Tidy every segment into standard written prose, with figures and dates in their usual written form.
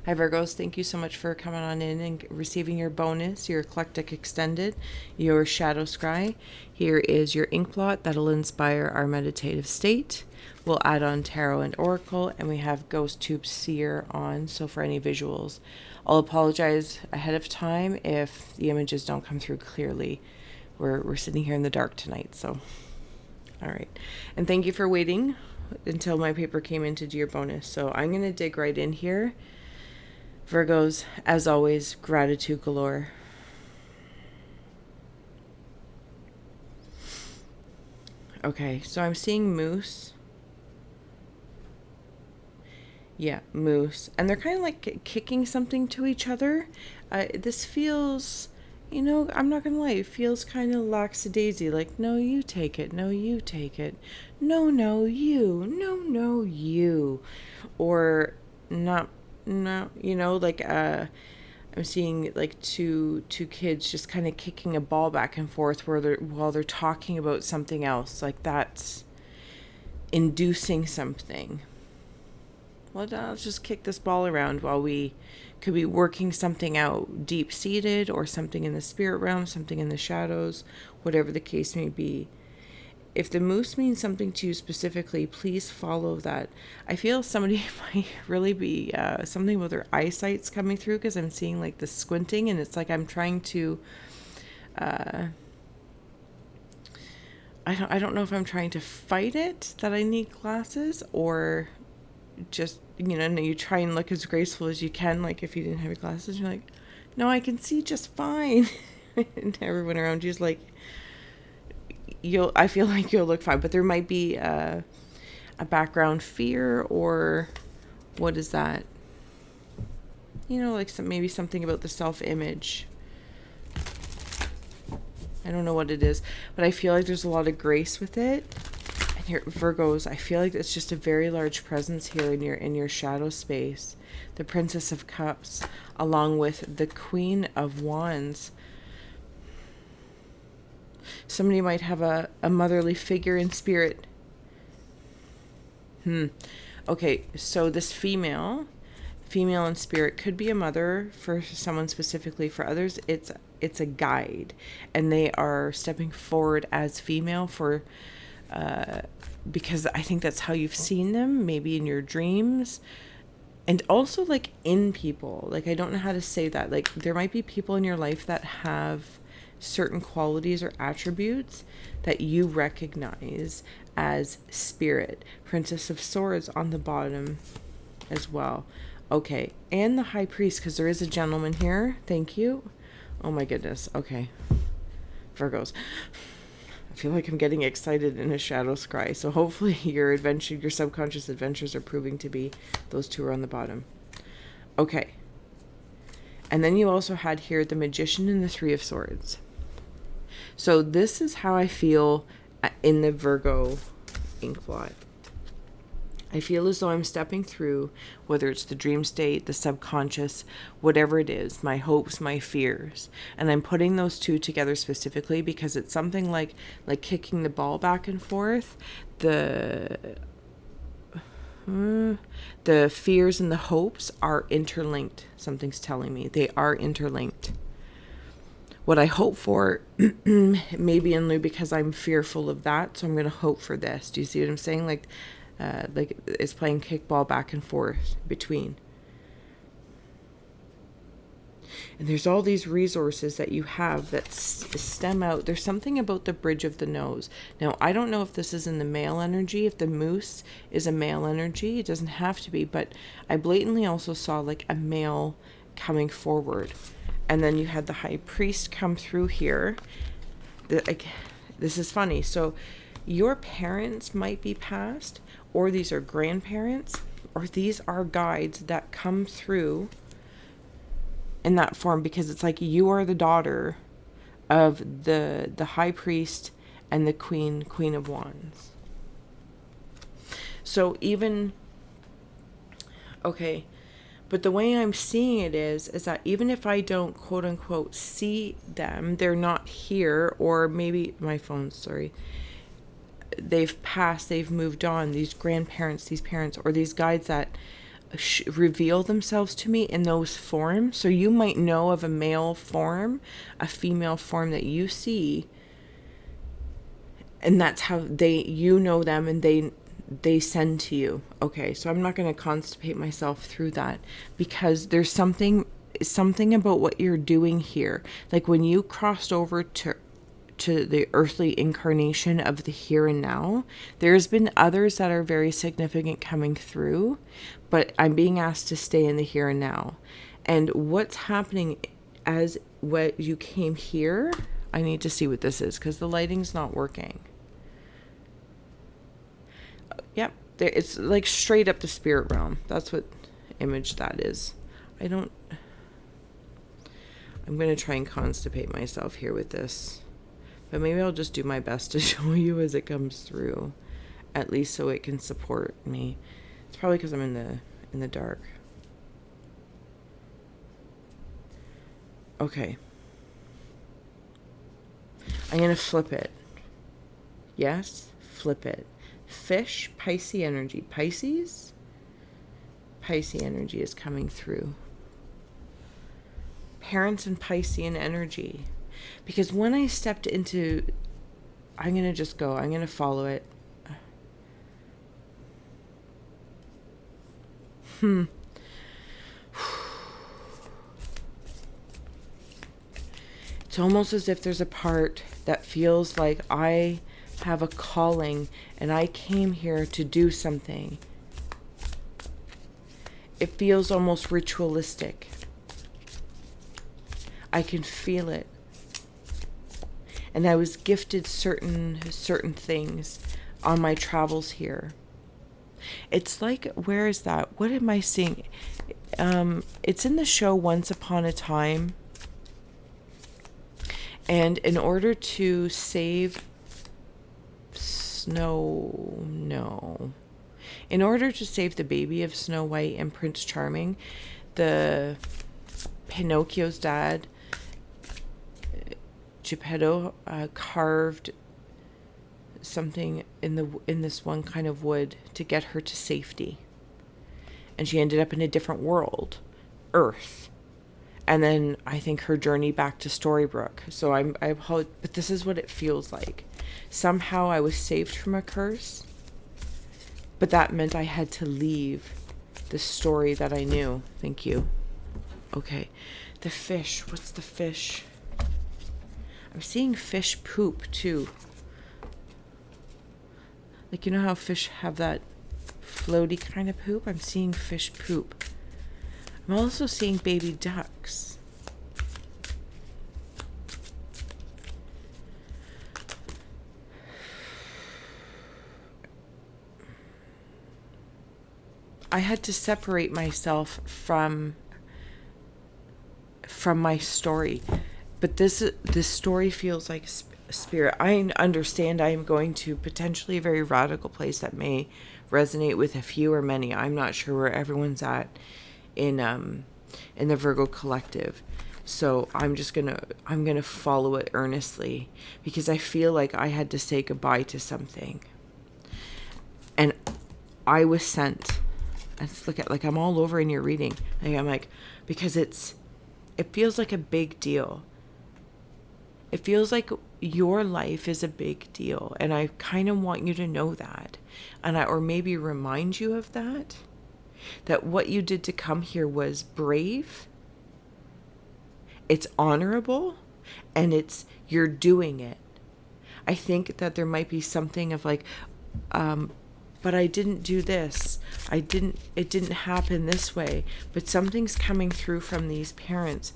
Hi Virgos, thank you so much for coming on in and receiving your bonus, your eclectic extended, your shadow scry. Here is your ink blot that'll inspire our meditative state. We'll add on tarot and oracle, and we have ghost tube seer on, so for any visuals. I'll apologize ahead of time if the images don't come through clearly. We're sitting here in the dark tonight, so all right. And thank you for waiting until my paper came in to do your bonus. So I'm going to dig right in here. Virgos, as always, gratitude galore. Okay, so I'm seeing moose. Yeah, moose. And they're kind of like kicking something to each other. This feels, I'm not going to lie, it feels kind of lackadaisy. Like, no, you take it. No, you take it. No, you. No, you. Or not. No, I'm seeing like two kids just kind of kicking a ball back and forth while they're talking about something else. Like that's inducing something. Well, let's just kick this ball around while we could be working something out deep seated, or something in the spirit realm, something in the shadows, whatever the case may be. If the moose means something to you specifically, please follow that. I feel somebody might really be something with their eyesight's coming through, because I'm seeing like the squinting, and it's like I'm trying to. I don't know if I'm trying to fight it that I need glasses, or just you try and look as graceful as you can. Like if you didn't have your glasses, you're like, no, I can see just fine, and everyone around you is like. I feel like you'll look fine, but there might be a background fear, or what is that? Like maybe something about the self-image. I don't know what it is, but I feel like there's a lot of grace with it. And here, Virgos, I feel like it's just a very large presence here in your shadow space. The Princess of Cups, along with the Queen of Wands. Somebody might have a motherly figure in spirit. Okay, so this female in spirit could be a mother for someone specifically. For others, it's a guide, and they are stepping forward as female for because I think that's how you've seen them, maybe in your dreams. And also like in people. Like I don't know how to say that. Like there might be people in your life that have certain qualities or attributes that you recognize as spirit. Princess of Swords on the bottom as well. Okay, and the High Priest, because there is a gentleman here. Thank you. Oh my goodness. Okay, Virgos, I feel like I'm getting excited in a shadow scry. So hopefully your subconscious adventures are proving to be those two are on the bottom. Okay, and then you also had here the Magician and the Three of Swords. So this is how I feel in the Virgo ink blot. I feel as though I'm stepping through, whether it's the dream state, the subconscious, whatever it is, my hopes, my fears. And I'm putting those two together specifically because it's something like kicking the ball back and forth. The fears and the hopes are interlinked. Something's telling me they are interlinked. What I hope for, maybe in lieu because I'm fearful of that, so I'm going to hope for this. Do you see what I'm saying? Like it's playing kickball back and forth between. And there's all these resources that you have that stem out. There's something about the bridge of the nose. Now, I don't know if this is in the male energy, if the moose is a male energy. It doesn't have to be, but I blatantly also saw like a male coming forward. And then you had the High Priest come through here. This is funny. So your parents might be passed, or these are grandparents, or these are guides that come through in that form, because it's like you are the daughter of the High Priest and the Queen of Wands. So even, okay, but the way I'm seeing it is that even if I don't quote unquote see them, they're not here, or maybe my phone's, sorry, they've passed, they've moved on, these grandparents, these parents, or these guides that reveal themselves to me in those forms. So you might know of a male form, a female form that you see, and that's how you know them, and they send to you. Okay, so I'm not going to constipate myself through that, because there's something about what you're doing here. Like when you crossed over to the earthly incarnation of the here and now, there's been others that are very significant coming through, but I'm being asked to stay in the here and now. And what's happening as what you came here, I need to see what this is, because the lighting's not working. Yep, it's like straight up the spirit realm. That's what image that is. I'm going to try and constipate myself here with this. But maybe I'll just do my best to show you as it comes through, at least so it can support me. It's probably because I'm in the dark. Okay. I'm going to flip it. Yes, flip it. Fish, Pisces energy. Pisces energy is coming through. Parents and Piscean energy. Because when I stepped into, I'm going to follow it. It's almost as if there's a part that feels like I have a calling and I came here to do something. It feels almost ritualistic. I can feel it. And I was gifted certain things on my travels here. It's like, where is that? What am I seeing? It's in the show Once Upon a Time. And in order to save in order to save the baby of Snow White and Prince Charming, the Pinocchio's dad, Geppetto, carved something in this one kind of wood to get her to safety, and she ended up in a different world, Earth, and then I think her journey back to Storybrook. So but this is what it feels like. Somehow I was saved from a curse, but that meant I had to leave the story that I knew. Thank you. Okay, the fish. What's the fish? I'm seeing fish poop too. Like, you know how fish have that floaty kind of poop? I'm seeing fish poop. I'm also seeing baby ducks. I had to separate myself from my story. But this story feels like spirit. I understand I am going to potentially a very radical place that may resonate with a few or many. I'm not sure where everyone's at in the Virgo collective. So I'm gonna follow it earnestly, because I feel like I had to say goodbye to something. And I was sent. Let's look at, like, I'm all over in your reading. I'm like, because it feels like a big deal. It feels like your life is a big deal, and I kind of want you to know that, or maybe remind you of that what you did to come here was brave, it's honorable, and you're doing it. I think that there might be something of like, but I didn't do this. It didn't happen this way, but something's coming through from these parents.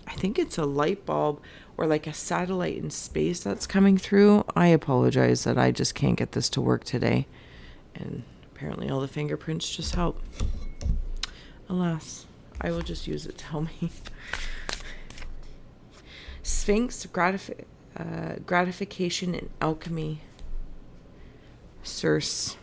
I think it's a light bulb or like a satellite in space that's coming through. I apologize that I just can't get this to work today. And apparently all the fingerprints just help. Alas, I will just use it to help me. Sphinx, gratification and alchemy. Circe.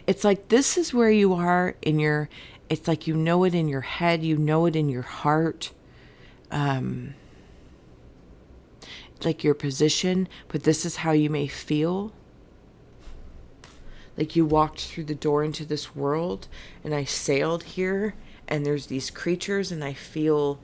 It's like this is where you are it's like you know it in your head, you know it in your heart. like your position, but this is how you may feel. Like you walked through the door into this world, and I sailed here, and there's these creatures, and I feel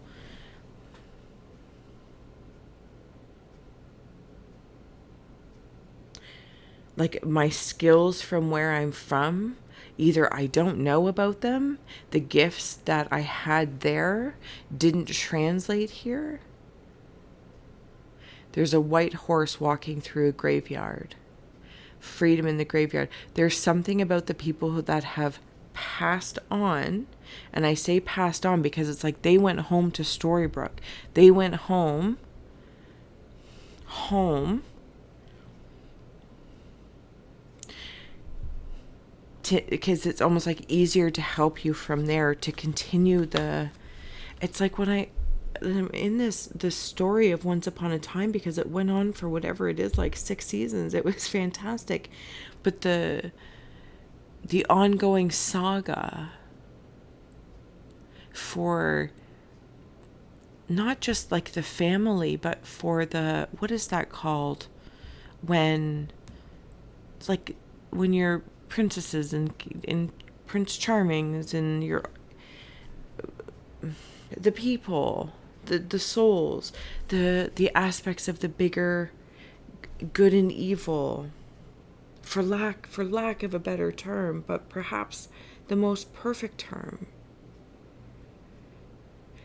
like my skills from where I'm from, either I don't know about them, the gifts that I had there didn't translate here. There's a white horse walking through a graveyard. Freedom in the graveyard. There's something about the people that have passed on, and I say passed on because it's like they went home to Storybrook. They went home, because it's almost like easier to help you from there to continue the. It's like when I'm in this story of Once Upon a Time, because it went on for whatever it is, like 6 seasons. It was fantastic, but the ongoing saga for not just like the family, but for the, what is that called, when it's like when you're princesses and Prince Charmings and your the people, the souls, the aspects of the bigger good and evil, for lack of a better term, but perhaps the most perfect term.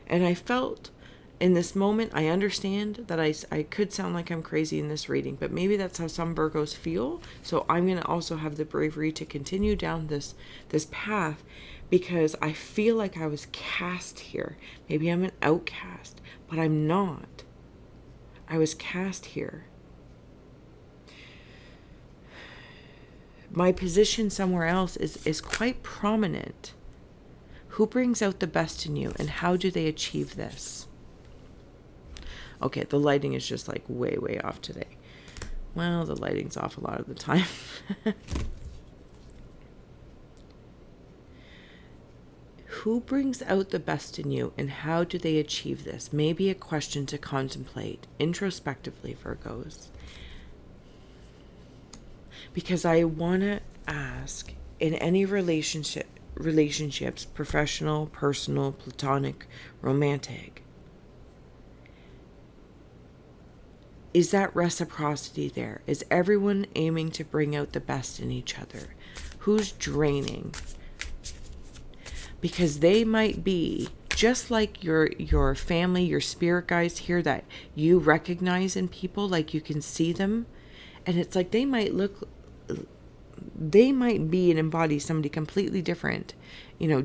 And I felt in this moment, I understand that I could sound like I'm crazy in this reading, but maybe that's how some Virgos feel. So I'm going to also have the bravery to continue down this path, because I feel like I was cast here. Maybe I'm an outcast, but I'm not. I was cast here. My position somewhere else is quite prominent. Who brings out the best in you, and how do they achieve this? Okay, the lighting is just like way, way off today. Well, the lighting's off a lot of the time. Who brings out the best in you, and how do they achieve this? Maybe a question to contemplate introspectively, Virgos. Because I want to ask, in any relationships, professional, personal, platonic, romantic, is that reciprocity there? Is everyone aiming to bring out the best in each other? Who's draining? Because they might be just like your family, your spirit guides here that you recognize in people, like you can see them, and it's like they might be and embody somebody completely different,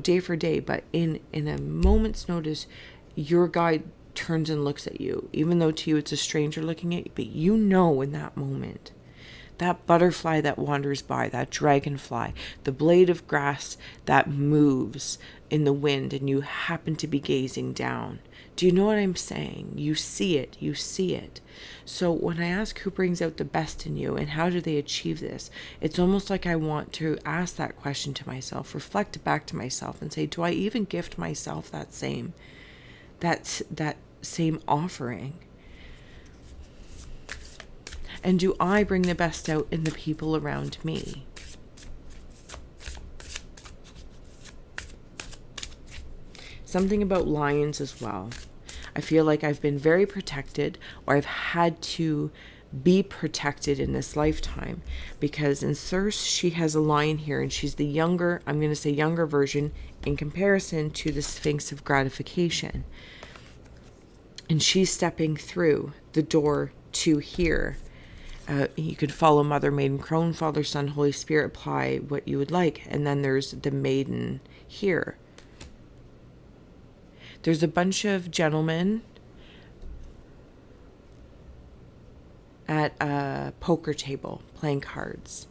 day for day, but in a moment's notice, your guide turns and looks at you, even though to you it's a stranger looking at you, but in that moment, that butterfly that wanders by, that dragonfly, the blade of grass that moves in the wind, and you happen to be gazing down. Do you know what I'm saying? You see it. So when I ask who brings out the best in you and how do they achieve this, it's almost like I want to ask that question to myself, reflect back to myself, and say, do I even gift myself that same offering? And do I bring the best out in the people around me? Something about lions as well. I feel like I've been very protected, or I've had to be protected in this lifetime, because in Circe, she has a lion here, and she's the younger, I'm going to say younger version in comparison to the Sphinx of Gratification. And she's stepping through the door to here. You could follow Mother, Maiden, Crone, Father, Son, Holy Spirit, apply what you would like. And then there's the maiden here. There's a bunch of gentlemen at a poker table playing cards.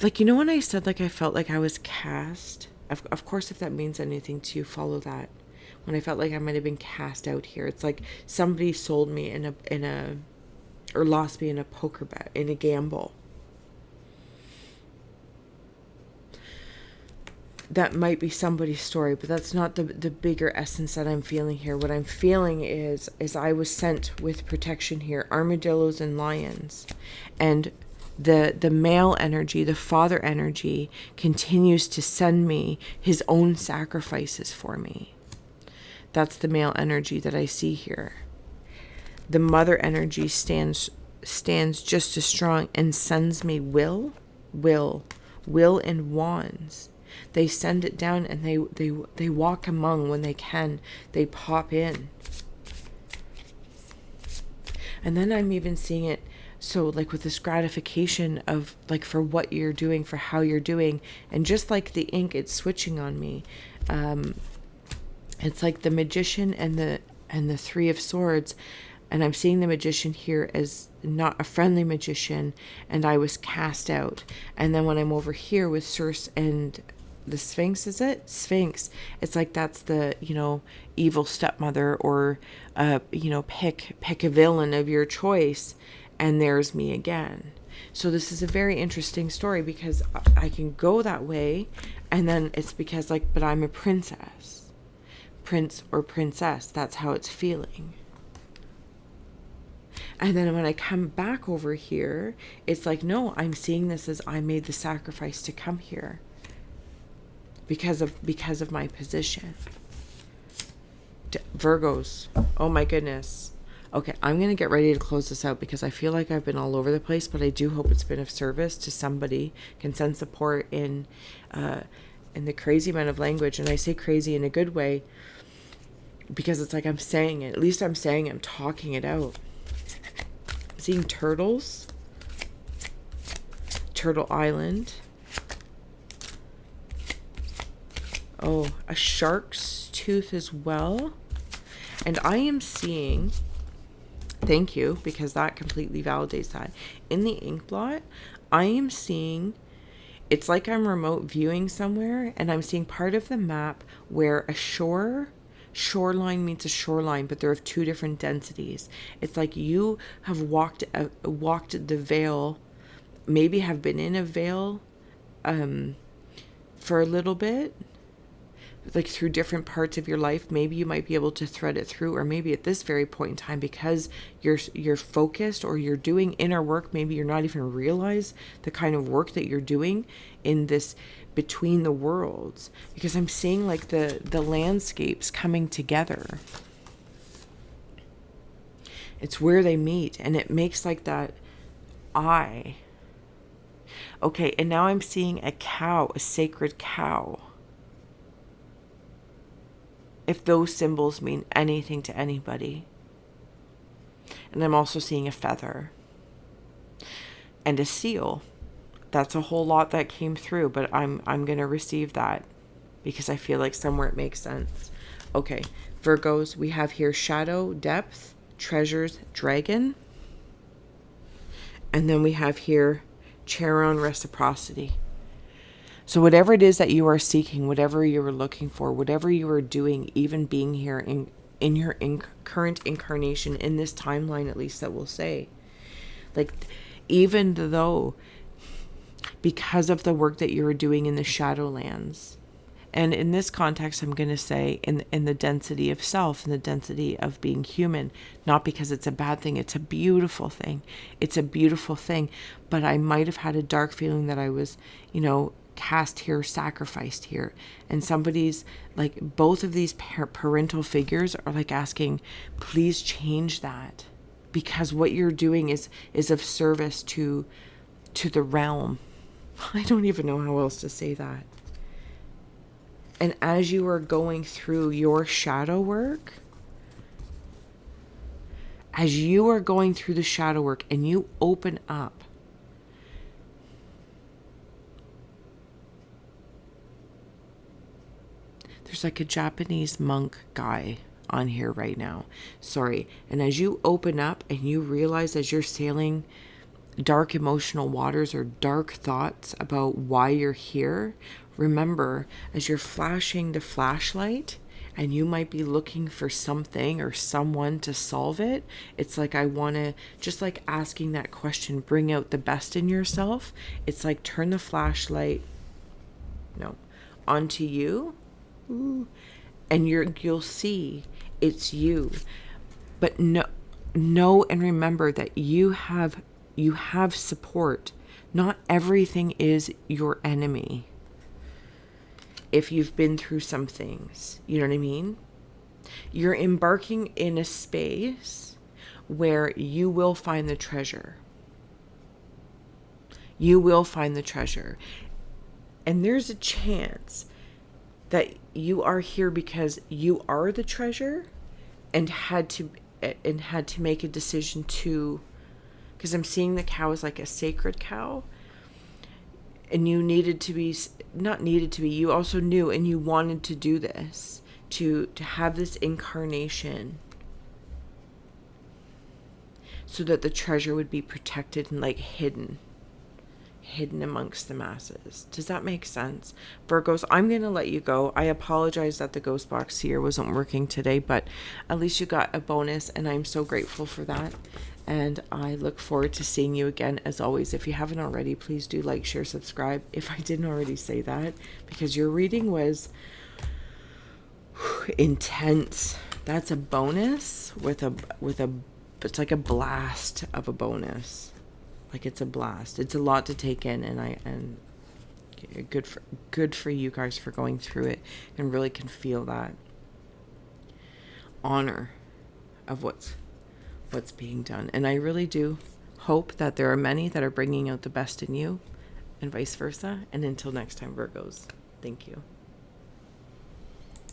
Like, when I said, like, I felt like I was cast, of course, if that means anything to you, follow that. When I felt like I might have been cast out here, it's like somebody sold me or lost me in a poker bet, in a gamble. that might be somebody's story, but that's not the bigger essence that I'm feeling here. What I'm feeling is I was sent with protection here, armadillos and lions. And the male energy, the father energy, continues to send me his own sacrifices for me. That's the male energy that I see here. The mother energy stands just as strong and sends me will and wands. They send it down, and they walk among when they can. They pop in. And then I'm even seeing it, so like with this gratification of like for what you're doing, for how you're doing. And just like the ink, it's switching on me. It's like the magician and the Three of Swords. And I'm seeing the magician here as not a friendly magician, and I was cast out. And then when I'm over here with Circe and the Sphinx, is it? Sphinx. It's like that's the, evil stepmother, or, pick a villain of your choice, and there's me again. So this is a very interesting story, because I can go that way, and then it's because but I'm a princess. Prince or princess, that's how it's feeling. And then when I come back over here, it's like, no, I'm seeing this as I made the sacrifice to come here because of my position. Virgos, oh my goodness. Okay, I'm going to get ready to close this out, because I feel like I've been all over the place, but I do hope it's been of service to somebody, can send support in the crazy amount of language. And I say crazy in a good way, because it's like I'm saying it. At least I'm saying it, I'm talking it out. Seeing turtles, Turtle Island. Oh, a shark's tooth as well. And I am seeing, thank you, because that completely validates that. In the ink blot, I am seeing, it's like I'm remote viewing somewhere, and I'm seeing part of the map where a shoreline meets a shoreline, but they're of two different densities. It's like you have walked the veil, maybe have been in a veil for a little bit, like through different parts of your life. Maybe you might be able to thread it through, or maybe at this very point in time, because you're focused, or you're doing inner work, maybe you're not even realize the kind of work that you're doing in this between the worlds, because I'm seeing like the landscapes coming together. It's where they meet, and it makes like that eye. Okay, and now I'm seeing a cow, a sacred cow. If those symbols mean anything to anybody. And I'm also seeing a feather and a seal. That's a whole lot that came through, but I'm going to receive that, because I feel like somewhere it makes sense. Okay, Virgos, we have here shadow, depth, treasures, dragon. And then we have here Charon, reciprocity. So whatever it is that you are seeking, whatever you are looking for, whatever you are doing, even being here in your current incarnation, in this timeline at least, that we'll say, like, even though, because of the work that you are doing in the Shadowlands, and in this context, I'm going to say in the density of self, in the density of being human, not because it's a bad thing, it's a beautiful thing. It's a beautiful thing. But I might have had a dark feeling that I was, cast here, sacrificed here. And somebody's like, both of these parental figures are like asking, please change that. Because what you're doing is of service to the realm. I don't even know how else to say that. And as you are going through your shadow work, as you are going through the shadow work and you open up, there's like a Japanese monk guy on here right now. Sorry. And as you open up and you realize, as you're sailing dark emotional waters or dark thoughts about why you're here, remember, as you're flashing the flashlight and you might be looking for something or someone to solve it, it's like, I want to, just like asking that question, bring out the best in yourself. It's like, turn the flashlight, no, onto you. Ooh. And you'll see it's you. But know and remember that you have support. Not everything is your enemy. If you've been through some things, you know what I mean? You're embarking in a space where you will find the treasure. You will find the treasure. And there's a chance that you are here because you are the treasure and had to make a decision to, because I'm seeing the cow as like a sacred cow, and you you also knew and you wanted to do this, to have this incarnation so that the treasure would be protected and like hidden amongst the masses. Does that make sense? Virgos, I'm going to let you go. I apologize that the ghost box here wasn't working today, but at least you got a bonus, and I'm so grateful for that. And I look forward to seeing you again. As always, if you haven't already, please do like, share, subscribe. If I didn't already say that, because your reading was intense. That's a bonus with a it's like a blast of a bonus. Like, it's a blast. It's a lot to take in, and good for you guys for going through it, and really can feel that honor of what's being done. And I really do hope that there are many that are bringing out the best in you, and vice versa. And until next time, Virgos, thank you.